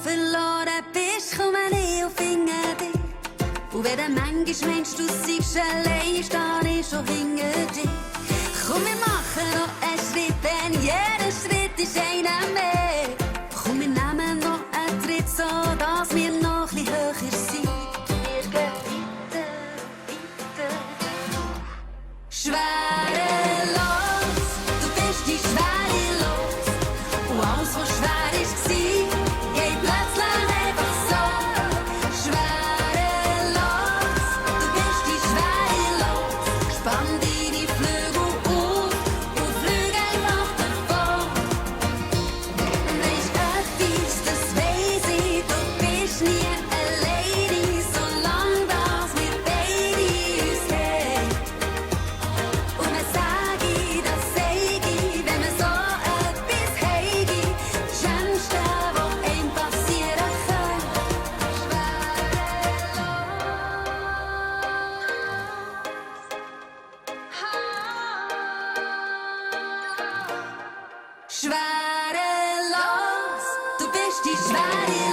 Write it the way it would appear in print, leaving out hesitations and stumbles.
verloren bist, komme ich und finde dich. Und wenn du manchmal meinst, du seist allein, stehe ich schon hinter dir. Komm, wir machen noch einen Schritt, denn jeder Schritt ist einer mehr. Komm, wir nehmen noch einen Tritt, so dass wir noch ein bisschen höher sind. Wir gehen weiter, weiter. Schwerelos, du bist die Schwerelos. Und alles, was schwer war, geht plötzlich einfach so. Schwerelos, du bist die Schwerelos. Spann deine Flügel auf und flieg einfach davon. Weisst etwas, das weiss ich, du bist nie alleine, solange dass wir beide uns haben. Und dann sag ich, das sag ich, wenn man so etwas heige, das Schlimmste, was einem passieren kann. Schwerelos, du bist die Schwerelos.